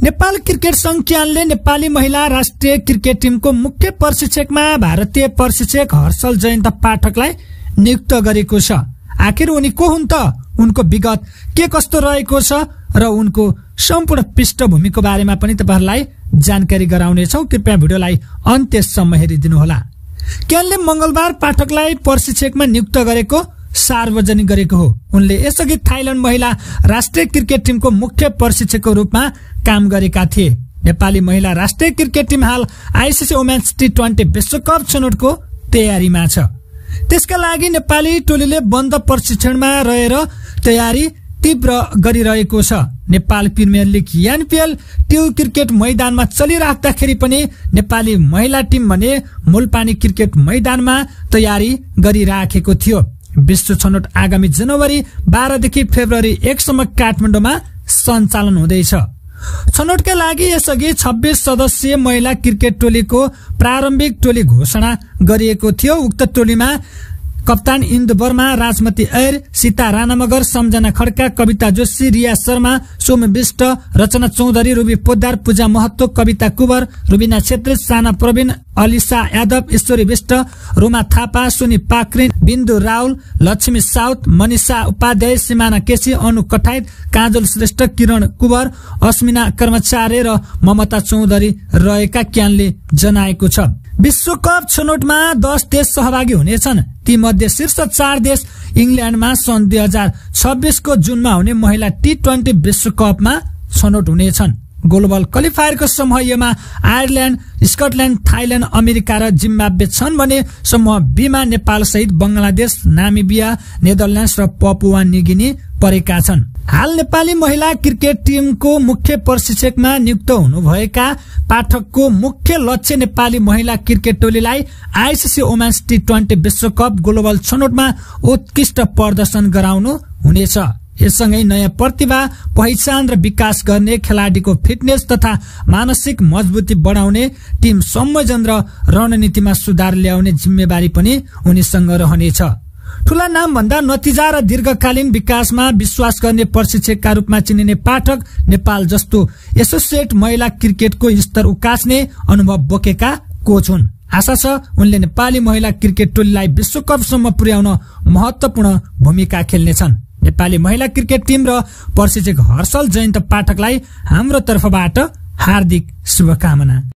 Nepal cricket संघ क्यानले नेपाली महिला राष्ट्रिय क्रिकेट टिमको मुख्य प्रशिक्षकमा भारतीय प्रशिक्षक हर्षल जयन्त पाठकलाई नियुक्त गरेको छ। आखिर उनी को हुन् त, उनको विगत के कस्तो रहेको छ र उनको सम्पूर्ण पृष्ठभूमिको बारेमा पनि तपाईहरुलाई जानकारी गराउनेछौं। कृपया भिडियोलाई अन्त्यसम्म हेरिदिनुहोला। क्यानले मंगलबार पाठकलाई प्रशिक्षकमा नियुक्त गरेको सार्वजनिक गरेको हो। उनले यसअघि थाइल्याण्ड महिला राष्ट्रिय क्रिकेट टिमको मुख्य प्रशिक्षकको रूपमा काम गरेका थिए। नेपाली महिला राष्ट्रिय क्रिकेट टिम हाल आईसीसी वुमेन्स टी20 विश्वकप छनौटको तयारीमा छ। त्यसका लागि नेपाली टोलीले बन्द प्रशिक्षणमा रहेर तयारी तीव्र गरिरहेको छ। नेपाल प्रिमियर लिग एनपीएल ट्यु क्रिकेट मैदानमा चलिराख्दाखेरि पनि नेपाली महिला टिम भने मूलपानी क्रिकेट मैदानमा तयारी गरिराखेको थियो। विश्व छनौट आगामी जनवरी 12 देखि फेब्रुअरी 1 सम्म काठमाडौँमा सञ्चालन हुँदैछ। छनौटका लागि यसअघि 26 सदस्यीय महिला क्रिकेट टोलीको प्रारम्भिक टोली घोषणा गरिएको थियो। उक्त टोलीमा कप्तान इन्दु वर्मा, राजमती ऐर, सीता राणा मगर, सम्झना खड्का, कविता जोशी, रिया शर्मा, सोम विष्ट, रचना चौधरी, रुबी पोद्दार, पूजा महतो, कविता कुवर, रुबिना छेत्री, साना प्रवीण, अलिसा यादव, ईश्वरी विष्ट, रोमा थापा, सुनी पाक्रिन, बिन्दु राउल, लक्ष्मी साउथ, मनिषा उपाध्याय, सिमाना केसी, अनु कठायत, काजल श्रेष्ठ, किरण कुवर, अस्मिना कर्मचार्य र ममता चौधरी रहेका क्यानले जनाएको छ। विश्वकप छनौटमा 10 देश सहभागी हुनेछन्। ती मध्ये शीर्ष 4 देश इंग्ल्याण्डमा सन् 2026 को जुनमा हुने महिला टी20 विश्वकपमा छनौट हुनेछन्। ग्लोबल क्वालिफायरको समूहमा आयरल्याण्ड, स्कटल्याण्ड, थाइल्याण्ड, अमेरिका र जिम्बाब्वे छन् भने समूह बी मा नेपाल सहित बंगलादेश, नामिबिया, नेदरल्याण्ड्स र पपुवा न्युगिनी परेका छन्। हाल नेपाली महिला क्रिकेट टिमको मुख्य प्रशिक्षकमा नियुक्त हुनुभएका पाठकको मुख्य लक्ष्य नेपाली महिला क्रिकेट टोलीलाई आईसीसी वुमेन्स टी20 विश्वकप ग्लोबल छनौटमा उत्कृष्ट प्रदर्शन गराउनु हुनेछ। यससँगै नयाँ प्रतिभा पहिचान र विकास गर्ने, खेलाडीको फिटनेस तथा मानसिक मजबुती बढाउने, टिम संयोजन र रणनीतिमा सुधार ल्याउने जिम्मेवारी पनि उनीसँग रहनेछ। ठूला नाम भन्दा नतिजा र दीर्घकालीन विकासमा विश्वास गर्ने प्रशिक्षकका रूपमा चिनिने पाठक नेपाल जस्तो एसोसिएट महिला क्रिकेटको स्तर उकास्ने अनुभव बोकेका कोच हुन्। आशा छ उनले नेपाली महिला क्रिकेट टोलीलाई विश्वकपसम्म पुर्याउन महत्वपूर्ण भूमिका खेल्नेछन्। नेपाली महिला क्रिकेट टिम र प्रशिक्षक हर्षल जयन्त पाठकलाई हाम्रो तर्फबाट हार्दिक शुभकामना।